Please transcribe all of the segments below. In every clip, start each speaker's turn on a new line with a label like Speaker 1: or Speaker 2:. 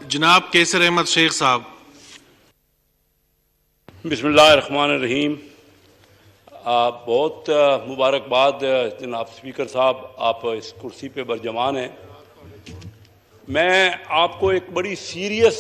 Speaker 1: जनाब कैसर अहमद शेख साहब।
Speaker 2: बिस्मिल्लाहिर्रहमानिर्रहीम। बहुत मुबारकबाद जनाब स्पीकर साहब, आप इस कुर्सी पे बरजमान हैं। मैं आपको एक बड़ी सीरियस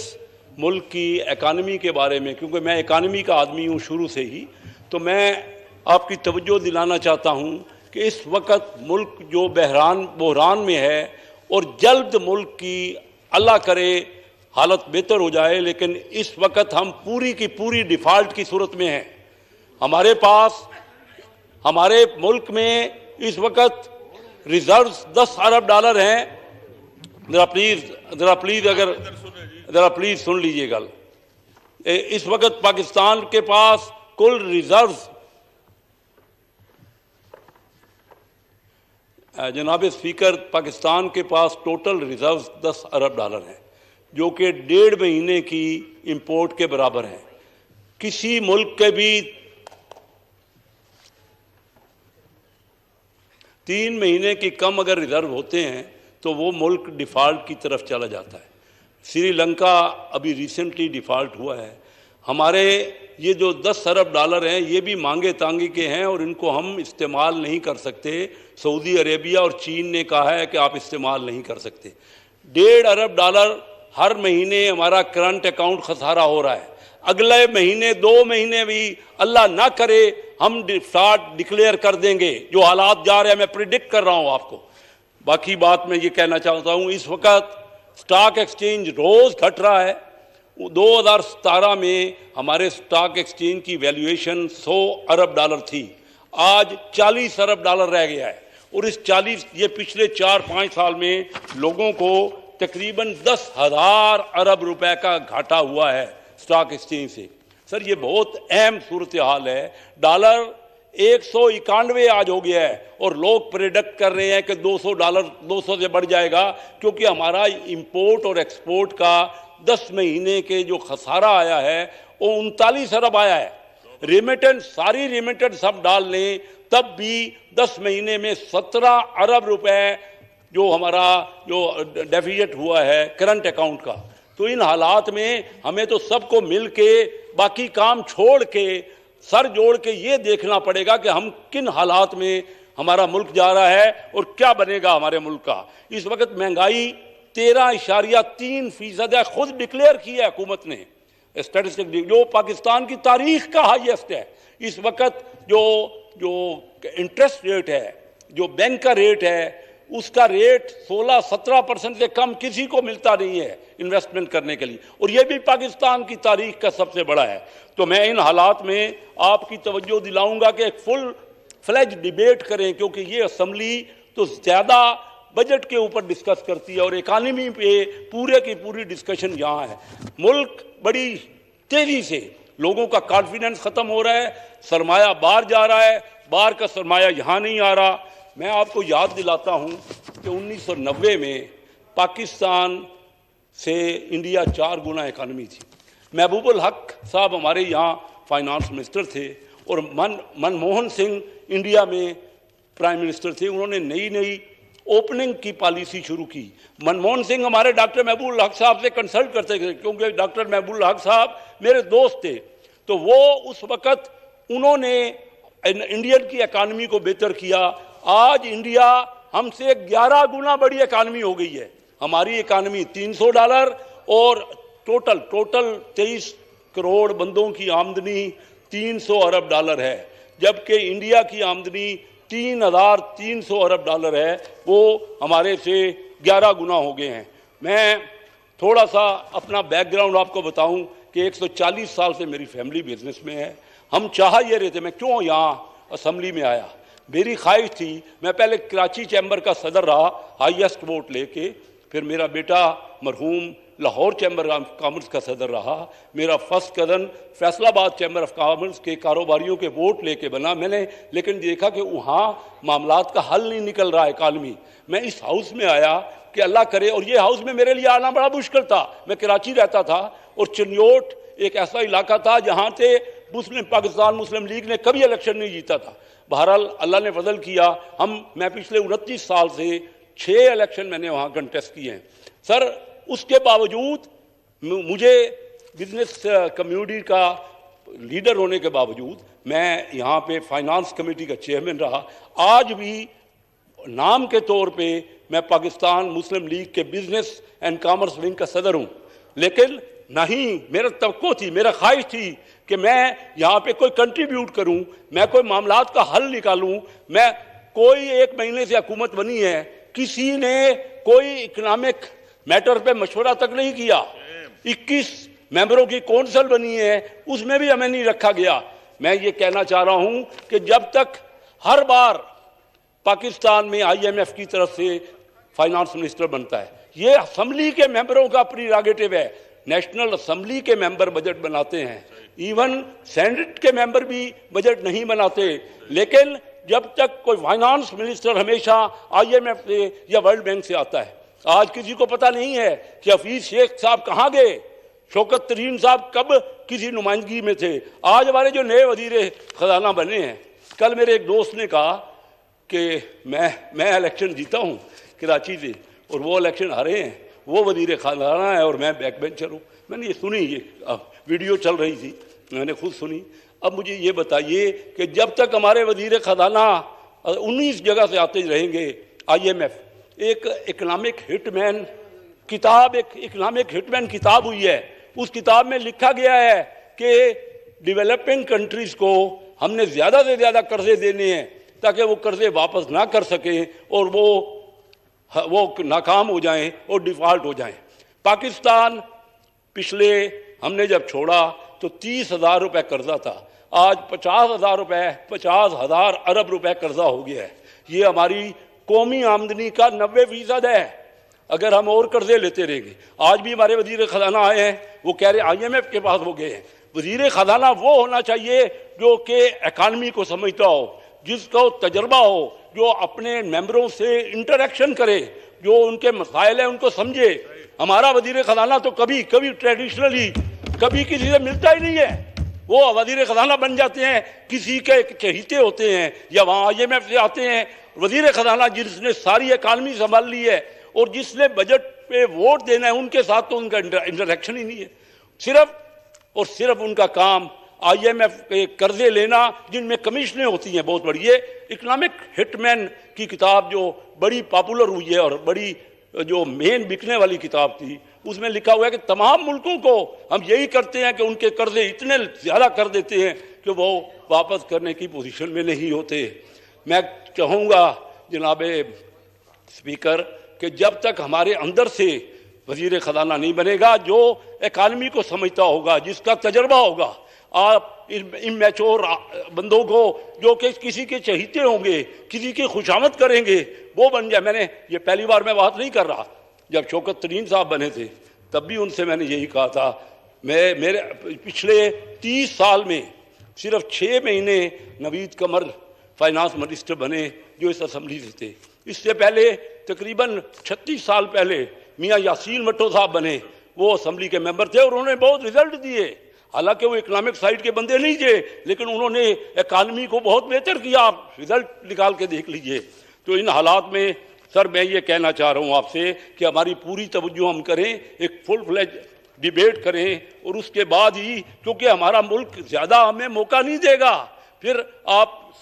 Speaker 2: मुल्क की एकानमी के बारे में, क्योंकि मैं एकानमी का आदमी हूँ शुरू से ही, तो मैं आपकी तवज्जो दिलाना चाहता हूँ कि इस वक्त मुल्क जो बहरान में है और जल्द मुल्क की अल्लाह करे हालत बेहतर हो जाए, लेकिन इस वक्त हम पूरी की पूरी डिफ़ाल्ट की सूरत में हैं। हमारे पास हमारे मुल्क में इस वक्त रिजर्व्स 10 अरब डॉलर हैं। ज़रा प्लीज़ सुन लीजिएगा। इस वक्त पाकिस्तान के पास कुल रिजर्व्स, जनाब स्पीकर, पाकिस्तान के पास टोटल रिजर्व्स 10 अरब डॉलर हैं, जो कि 1.5 महीने की इंपोर्ट के बराबर है। किसी मुल्क के भी 3 महीने की कम अगर रिजर्व होते हैं तो वो मुल्क डिफ़ाल्ट की तरफ चला जाता है। श्रीलंका अभी रिसेंटली डिफ़ाल्ट हुआ है। हमारे ये जो 10 अरब डॉलर हैं ये भी मांगे तांगे के हैं और इनको हम इस्तेमाल नहीं कर सकते। सऊदी अरेबिया और चीन ने कहा है कि आप इस्तेमाल नहीं कर सकते। 1.5 अरब डॉलर हर महीने हमारा करंट अकाउंट खसारा हो रहा है। अगले महीने 2 महीने भी अल्लाह ना करे हम डिफॉल्ट डिक्लेयर कर देंगे। जो हालात जा रहे हैं मैं प्रिडिक्ट कर रहा हूं आपको। बाकी बात मैं ये कहना चाहता हूं, इस वक्त स्टॉक एक्सचेंज रोज घट रहा है। 2017 में हमारे स्टॉक एक्सचेंज की वैल्यूएशन 100 अरब डॉलर थी, आज 40 अरब डॉलर रह गया है। और इस 40 ये पिछले 4-5 साल में लोगों को तकरीबन 10,000 अरब रुपए का घाटा हुआ है स्टॉक एक्सचेंज से। सर ये बहुत अहम सूरत हाल है। डॉलर 191 आज हो गया है और लोग प्रेडिक्ट कर रहे हैं कि 200 डॉलर 200 से बढ़ जाएगा, क्योंकि हमारा इंपोर्ट और एक्सपोर्ट का 10 महीने के जो खसारा आया है वो 39 अरब आया है। रेमिटेंस, सारी रेमिटेंस सब डाल लें तब भी 10 महीने में 17 अरब रुपए जो हमारा जो डेफिसिट हुआ है करंट अकाउंट का। तो इन हालात में हमें तो सबको मिल के बाकी काम छोड़ के सर जोड़ के ये देखना पड़ेगा कि हम किन हालात में हमारा मुल्क जा रहा है और क्या बनेगा हमारे मुल्क का। इस वक्त महंगाई 13.3% है, खुद डिक्लेयर किया है हुकूमत ने। स्टैटिस्टिक जो पाकिस्तान की तारीख का हाईएस्ट है। इस वक्त जो इंटरेस्ट रेट है, जो बैंक का रेट है, उसका रेट 16-17% से कम किसी को मिलता नहीं है इन्वेस्टमेंट करने के लिए, और ये भी पाकिस्तान की तारीख का सबसे बड़ा है। तो मैं इन हालात में आपकी तवज्जो दिलाऊंगा कि एक फुल फ्लेज डिबेट करें, क्योंकि ये असम्बली तो ज़्यादा बजट के ऊपर डिस्कस करती है और इकानमी पे पूरे की पूरी डिस्कशन यहाँ है। मुल्क बड़ी तेज़ी से लोगों का कॉन्फिडेंस ख़त्म हो रहा है, सरमाया बाहर जा रहा है, बाहर का सरमाया यहाँ नहीं आ रहा। मैं आपको याद दिलाता हूँ कि 1990 में पाकिस्तान से इंडिया 4 गुना इकानमी थी। महबूबुल हक साहब हमारे यहाँ फाइनेंस मिनिस्टर थे और मनमोहन सिंह इंडिया में प्राइम मिनिस्टर थे। उन्होंने नई ओपनिंग की पॉलिसी शुरू की। मनमोहन सिंह हमारे डॉक्टर महबूबुल हक साहब से कंसल्ट करते थे, क्योंकि डॉक्टर महबूबुल हक साहब मेरे दोस्त थे। तो वो उस वक़्त उन्होंने इंडियन की इकानमी को बेहतर किया। आज इंडिया हमसे 11 गुना बड़ी इकानमी हो गई है। हमारी इकानमी 300 डॉलर और टोटल 23 करोड़ बंदों की आमदनी 300 अरब डॉलर है, जबकि इंडिया की आमदनी 3,300 अरब डॉलर है। वो हमारे से 11 गुना हो गए हैं। मैं थोड़ा सा अपना बैकग्राउंड आपको बताऊं कि 140 साल से मेरी फैमिली बिजनेस में है। हम चाह ये रहे थे, मैं क्यों यहाँ असम्बली में आया, मेरी ख्वाहिश थी, मैं पहले कराची चैम्बर का सदर रहा हाईएस्ट वोट लेके, फिर मेरा बेटा मरहूम लाहौर चैम्बर ऑफ कॉमर्स का सदर रहा, मेरा first cousin Faisalabad chamber of commerce के कारोबारियों के वोट लेके बना। मैंने लेकिन देखा कि वहाँ मामलात का हल नहीं निकल रहा इकानमी। मैं इस हाउस में आया कि अल्लाह करे, और ये हाउस में मेरे लिए आना बड़ा मुश्किल था। मैं कराची रहता था और चिन्योट एक ऐसा इलाका था जहाँ से पाकिस्तान मुस्लिम लीग ने कभी इलेक्शन नहीं जीता था। बहरहाल अल्लाह ने फजल किया, मैं पिछले 29 साल से 6 इलेक्शन मैंने वहाँ कंटेस्ट किए हैं सर। उसके बावजूद मुझे बिजनेस कम्युनिटी का लीडर होने के बावजूद मैं यहाँ पे फाइनेंस कमेटी का चेयरमैन रहा। आज भी नाम के तौर पे मैं पाकिस्तान मुस्लिम लीग के बिजनेस एंड कॉमर्स विंग का सदर हूँ, लेकिन नहीं, मेरा तवक्को थी, मेरा ख्वाहिश थी कि मैं यहाँ पे कोई कंट्रीब्यूट करूँ, मैं कोई मामलात का हल निकालूँ। मैं कोई 1 महीने से हुकूमत बनी है, किसी ने कोई इकोनॉमिक मैटर पे मशवरा तक नहीं किया। 21 मेंबरों की कौंसिल बनी है, उसमें भी हमें नहीं रखा गया। मैं ये कहना चाह रहा हूँ कि जब तक हर बार पाकिस्तान में IMF की तरफ से फाइनेंस मिनिस्टर बनता है, ये असम्बली के मेंबरों का प्रीरोगेटिव है। नेशनल असम्बली के मेंबर बजट बनाते हैं, इवन सेनेट के मेंबर भी बजट नहीं बनाते। लेकिन जब तक कोई फाइनेंस मिनिस्टर हमेशा IMF से या वर्ल्ड बैंक से आता है। आज किसी को पता नहीं है कि हफीज शेख साहब कहाँ गए, शौकत तरीन साहब कब किसी नुमाइंदगी में थे। आज हमारे जो नए वजीर खजाना बने हैं, कल मेरे एक दोस्त ने कहा कि मैं इलेक्शन जीता हूँ कराची से और वो इलेक्शन हारे हैं, वो वजीर खजाना है और मैं बैक बेंचर हूँ। मैंने ये सुनी, ये वीडियो चल रही थी, मैंने खुद सुनी। अब मुझे ये बताइए कि जब तक हमारे वजीर खजाना 19 जगह से आते रहेंगे, IMF एक इकोनॉमिक हिटमैन किताब हुई है, उस किताब में लिखा गया है कि डेवलपिंग कंट्रीज को हमने ज़्यादा से ज़्यादा कर्जे देने हैं ताकि वो कर्जे वापस ना कर सकें और वो नाकाम हो जाएं और डिफ़ॉल्ट हो जाएं। पाकिस्तान पिछले हमने जब छोड़ा तो 30,000 रुपये कर्जा था, आज 50,000 रुपये 50,000 अरब रुपए कर्जा हो गया है। ये हमारी कौमी आमदनी का 90% है। अगर हम और कर्जे लेते रहेंगे, आज भी हमारे वजीर खजाना आए हैं, वो कह रहे IMF के पास हो गए हैं। वजीर खजाना वो होना चाहिए जो कि इकानमी को समझता हो, जिसको तजर्बा हो, जो अपने मेंबरों से इंटरेक्शन करे, जो उनके मसाइल हैं उनको समझे। हमारा वजीर खजाना तो कभी ट्रेडिशनली कभी किसी से मिलता ही नहीं है। वो वजीर खजाना बन जाते हैं, किसी के चहीते होते हैं या वहाँ IMF से आते हैं। वजीर खजाना जिसने सारी इकानमी संभाल ली है और जिसने बजट पे वोट देना है, उनके साथ तो उनका इंटरेक्शन ही नहीं है। सिर्फ और सिर्फ उनका काम IMF के कर्जे लेना, जिनमें कमीशनें होती हैं बहुत बड़ी। ये इकोनॉमिक हिटमैन की किताब जो बड़ी पॉपुलर हुई है और बड़ी जो मेन बिकने वाली किताब थी, उसमें लिखा हुआ है कि तमाम मुल्कों को हम यही करते हैं कि उनके कर्जे इतने ज़्यादा कर देते हैं कि वो वापस करने की पोजीशन में नहीं होते। मैं चाहूँगा जनाब स्पीकर कि जब तक हमारे अंदर से वजीर खजाना नहीं बनेगा, जो इकानमी को समझता होगा, जिसका तजर्बा होगा, आप इमैच्योर बंदों को जो कि किसी के चहीते होंगे, किसी की खुशामद करेंगे, वो बन जाए। मैंने ये पहली बार मैं बात नहीं कर रहा, जब शौकत तरीन साहब बने थे तब भी उनसे मैंने यही कहा था। मेरे पिछले 30 साल में सिर्फ 6 महीने नवीद कमर फाइनेंस मिनिस्टर बने जो इस असम्बली से थे। इससे पहले तकरीबन 36 साल पहले मियाँ यासीन भट्टो साहब बने, वो असम्बली के मेंबर थे और उन्होंने बहुत रिजल्ट दिए। हालांकि वो इकोनॉमिक साइड के बंदे नहीं थे, लेकिन उन्होंने इकानमी को बहुत बेहतर किया। आप रिजल्ट निकाल के देख लीजिए। तो इन हालात में सर मैं ये कहना चाह रहा हूँ आपसे कि हमारी पूरी तवज्जो हम करें, एक फुल फ्लेज डिबेट करें और उसके बाद ही, क्योंकि हमारा मुल्क ज़्यादा हमें मौका नहीं देगा, फिर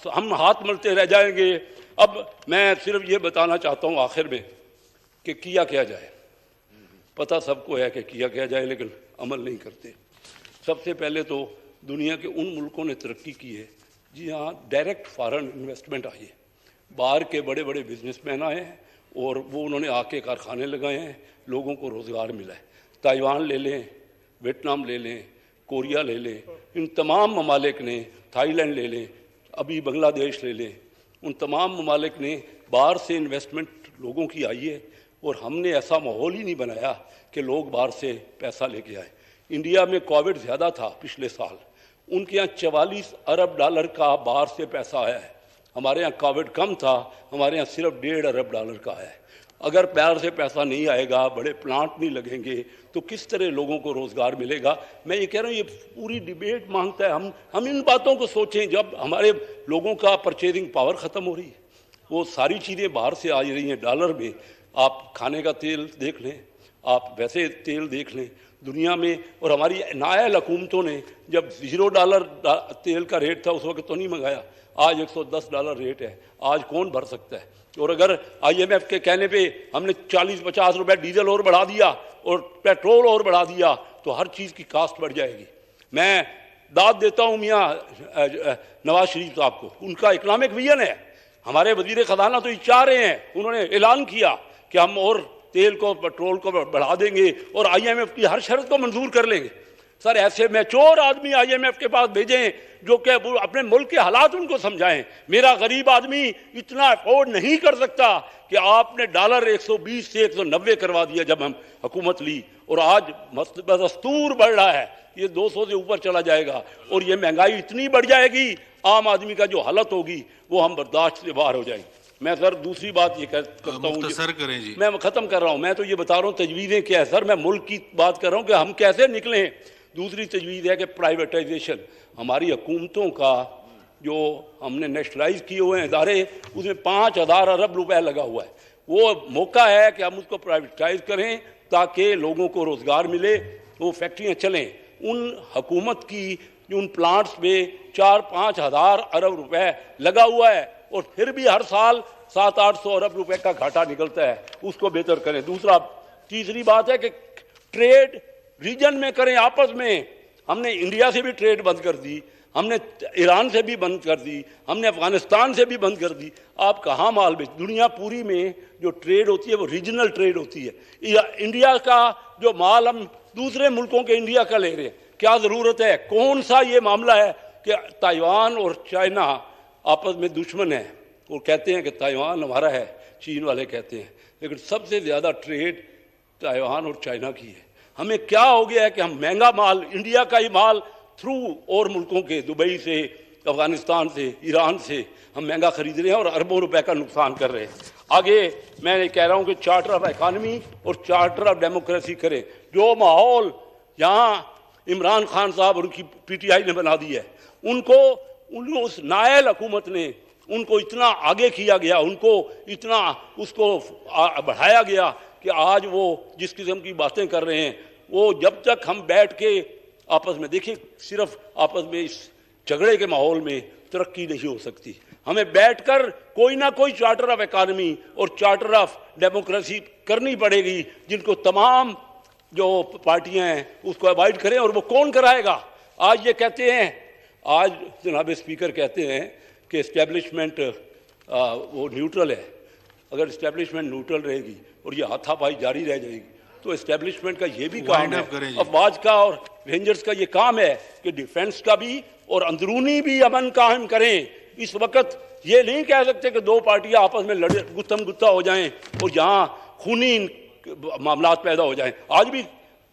Speaker 2: हम हाथ मलते रह जाएंगे। अब मैं सिर्फ ये बताना चाहता हूँ आखिर में कि किया क्या जाए। पता सबको है कि किया क्या जाए, लेकिन अमल नहीं करते। सबसे पहले तो दुनिया के उन मुल्कों ने तरक्की की है जहाँ डायरेक्ट फॉरेन इन्वेस्टमेंट आई है। बाहर के बड़े बड़े बिजनेसमैन आए हैं और वो उन्होंने आके कारखाने लगाए हैं, लोगों को रोज़गार मिला है। ताइवान ले लें, वियतनाम ले लें, कोरिया ले लें, इन तमाम ममालिक ने, थाईलैंड ले लें, अभी बांग्लादेश ले लें, उन तमाम ममालिक ने बाहर से इन्वेस्टमेंट लोगों की आई है और हमने ऐसा माहौल ही नहीं बनाया कि लोग बाहर से पैसा लेके आए। इंडिया में कोविड ज़्यादा था पिछले साल, उनके यहाँ 44 अरब डॉलर का बाहर से पैसा आया है। हमारे यहाँ कोविड कम था, हमारे यहाँ सिर्फ 1.5 अरब डॉलर का आया है। अगर प्यार से पैसा नहीं आएगा, बड़े प्लांट नहीं लगेंगे, तो किस तरह लोगों को रोज़गार मिलेगा। मैं ये कह रहा हूँ, ये पूरी डिबेट मांगता है हम इन बातों को सोचें। जब हमारे लोगों का परचेजिंग पावर ख़त्म हो रही है, वो सारी चीज़ें बाहर से आ रही हैं डॉलर में। आप खाने का तेल देख लें, आप वैसे तेल देख लें दुनिया में, और हमारी नायल हुकूमतों ने जब $0 तेल का रेट था उस वक्त तो नहीं मंगाया। आज $110 रेट है, आज कौन भर सकता है। और अगर IMF के कहने पे हमने 40-50 रुपए डीजल और बढ़ा दिया और पेट्रोल और बढ़ा दिया तो हर चीज़ की कास्ट बढ़ जाएगी। मैं दाद देता हूँ मियाँ नवाज शरीफ साहब को, उनका इकनॉमिक विजन है। हमारे वजीर खजाना तो ये चाह रहे हैं, उन्होंने ऐलान किया कि हम और तेल को पेट्रोल को बढ़ा देंगे और IMF की हर शर्त को मंजूर कर लेंगे। सर ऐसे मैच्योर आदमी IMF के पास भेजें जो कि अपने मुल्क के हालात उनको समझाएं। मेरा गरीब आदमी इतना अफोर्ड नहीं कर सकता कि आपने डॉलर 120 से 190 करवा दिया जब हम हुकूमत ली, और आज दस्तूर बढ़ रहा है, ये 200 से ऊपर चला जाएगा और ये महंगाई इतनी बढ़ जाएगी, आम आदमी का जो हालत होगी वो हम बर्दाश्त से बाहर हो जाएंगे। मैं सर दूसरी बात ये करता हूँ,
Speaker 1: सर करें जी,
Speaker 2: मैं ख़त्म कर रहा हूँ। मैं तो ये बता रहा हूँ तजवीज़ें क्या है सर, मैं मुल्क की बात कर रहा हूँ कि हम कैसे निकलें। दूसरी तजवीज़ है कि प्राइवेटाइजेशन, हमारी हुकूमतों का जो हमने नेशनलाइज किए हुए हैं इदारे, उसमें 5000 अरब रुपए लगा हुआ है। वो मौका है कि हम उसको प्राइवेटाइज करें ताकि लोगों को रोज़गार मिले, वो फैक्ट्रियाँ चलें। उन हुकूमत की उन प्लांट्स में 4-5 हज़ार अरब रुपए लगा हुआ है और फिर भी हर साल 700-800 अरब रुपए का घाटा निकलता है, उसको बेहतर करें। तीसरी बात है कि ट्रेड रीजन में करें, आपस में। हमने इंडिया से भी ट्रेड बंद कर दी, हमने ईरान से भी बंद कर दी, हमने अफगानिस्तान से भी बंद कर दी। आप कहाँ माल बेच, दुनिया पूरी में जो ट्रेड होती है वो रीजनल ट्रेड होती है। इंडिया का जो माल हम दूसरे मुल्कों के इंडिया का ले रहे हैं, क्या ज़रूरत है। कौन सा ये मामला है कि ताइवान और चाइना आपस में दुश्मन है, वो कहते हैं कि ताइवान हमारा है, चीन वाले कहते हैं, लेकिन सबसे ज़्यादा ट्रेड ताइवान और चाइना की है। हमें क्या हो गया है कि हम महंगा माल, इंडिया का ही माल थ्रू और मुल्कों के, दुबई से, अफगानिस्तान से, ईरान से हम महंगा खरीद रहे हैं और अरबों रुपए का नुकसान कर रहे हैं। आगे मैं कह रहा हूँ कि चार्टर ऑफ इकानमी और चार्टर ऑफ डेमोक्रेसी करें। जो माहौल यहाँ इमरान खान साहब और उनकी PTI ने बना दी है, उनको उस नायल हुकूमत ने उनको इतना आगे किया गया, उनको इतना उसको बढ़ाया गया कि आज वो जिस किस्म की बातें कर रहे हैं, वो जब तक हम बैठ के आपस में, देखिए सिर्फ आपस में इस झगड़े के माहौल में तरक्की नहीं हो सकती। हमें बैठकर कोई ना कोई चार्टर ऑफ इकानमी और चार्टर ऑफ डेमोक्रेसी करनी पड़ेगी, जिनको तमाम जो पार्टियां हैं उसको अवॉइड करें। और वो कौन कराएगा। आज ये कहते हैं, आज जनाब स्पीकर कहते हैं कि इस्टेब्लिशमेंट वो न्यूट्रल है। अगर इस्टेब्लिशमेंट न्यूट्रल रहेगी और ये हाथापाई जारी रह जाएगी तो इस्टेब्लिशमेंट का ये भी काम है, अफवाज का और रेंजर्स का ये काम है कि डिफेंस का भी और अंदरूनी भी अमन कायम करें। इस वक्त ये नहीं कह सकते कि दो पार्टियां आपस में लड़े गुत्थम गुत्था हो जाएं और यहाँ खूनी मामला पैदा हो जाएं। आज भी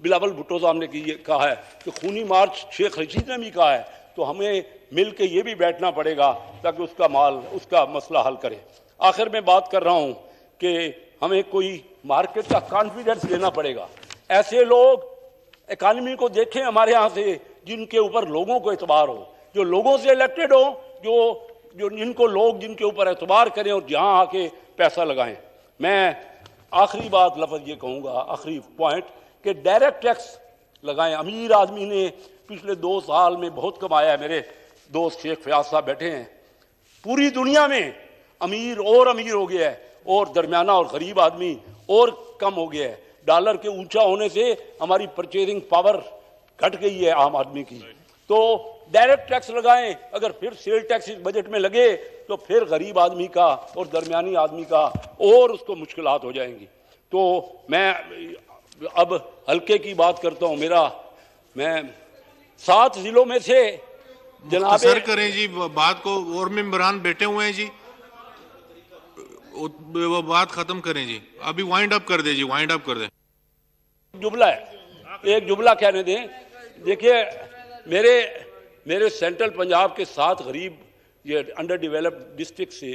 Speaker 2: बिलावल भुट्टो साहब ने कहा है कि खूनी मार्च शेख रशीद ने भी कहा है, तो हमें मिल के ये भी बैठना पड़ेगा ताकि उसका मसला हल करें। आखिर में बात कर रहा हूँ कि हमें कोई मार्केट का कॉन्फिडेंस लेना पड़ेगा। ऐसे लोग इकानमी को देखें हमारे यहाँ से जिनके ऊपर लोगों को एतबार हो, जो लोगों से इलेक्टेड हो, जो जिनको लोग जिनके ऊपर एतबार करें और जहाँ आके पैसा लगाएं। मैं आखिरी बात लफ्ज़ ये कहूँगा, आखिरी पॉइंट, कि डायरेक्ट टैक्स लगाएं। अमीर आदमी ने पिछले 2 साल में बहुत कमाया है। मेरे दोस्त शेख फयाज साहब बैठे हैं, पूरी दुनिया में अमीर हो गया है और दरमियाना और गरीब आदमी और कम हो गया है। डॉलर के ऊंचा होने से हमारी परचेजिंग पावर घट गई है आम आदमी की। तो डायरेक्ट टैक्स लगाएं। अगर फिर सेल टैक्स इस बजट में लगे तो फिर गरीब आदमी का और दरमियानी आदमी का और उसको मुश्किलात हो जाएंगी। तो मैं अब हल्के की बात करता हूँ। मैं 7 जिलों में से जनाब
Speaker 1: सर करें जी बात को, और मेंबरान बैठे हुए हैं जी, वो बात खत्म करें जी, अभी वाइंड अप कर दे जी, वाइंड अप कर दे।
Speaker 2: जुमला है, एक जुमला कहने दें। देखिए मेरे सेंट्रल पंजाब के 7 गरीब ये अंडर डेवलप्ड डिस्ट्रिक्ट से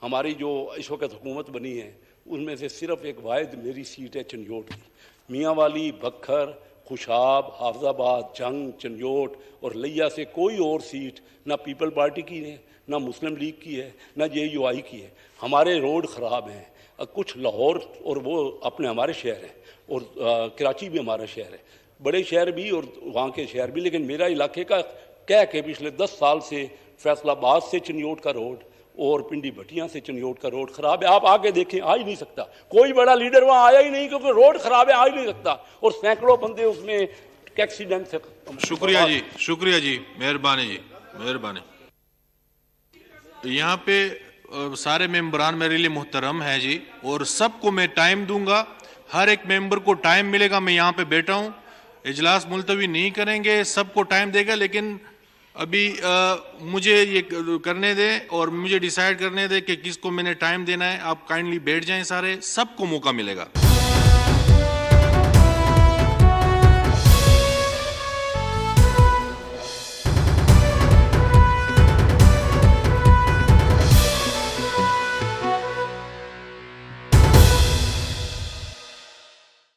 Speaker 2: हमारी जो इस वक्त हुकूमत बनी है उनमें से सिर्फ एक वाहिद मेरी सीट है चंजोट की। मियाँ वाली, बखर, खुशाब, हाफजाबाद, जंग, चंजोट और लिया से कोई और सीट ना पीपल पार्टी की है, ना मुस्लिम लीग की है, ना JUI की है। हमारे रोड ख़राब हैं, कुछ लाहौर और वो अपने हमारे शहर हैं, और कराची भी हमारा शहर है, बड़े शहर भी और वहाँ के शहर भी। लेकिन मेरा इलाके का कह के पिछले 10 साल से फैसलाबाद से चंजोट का रोड और पिंडी भटियां से चंजोट का रोड खराब है। आप आगे देखें, आ ही नहीं सकता, कोई बड़ा लीडर वहां आया ही नहीं, क्योंकि रोड खराब है, आ ही नहीं सकता। और सैकड़ों बंदे उसमें एक्सीडेंट से।
Speaker 1: शुक्रिया जी, मेहरबानी जी, मेहरबानी। यहाँ पे सारे मेंबरान मेरे लिए मुहतरम है जी, और सबको मैं टाइम दूंगा, हर एक मेंबर को टाइम मिलेगा। मैं यहाँ पे बैठा हूँ, इजलास मुलतवी नहीं करेंगे, सबको टाइम देगा। लेकिन अभी मुझे ये करने दें और मुझे डिसाइड करने दें कि किसको मैंने टाइम देना है। आप काइंडली बैठ जाएं, सारे, सबको मौका मिलेगा।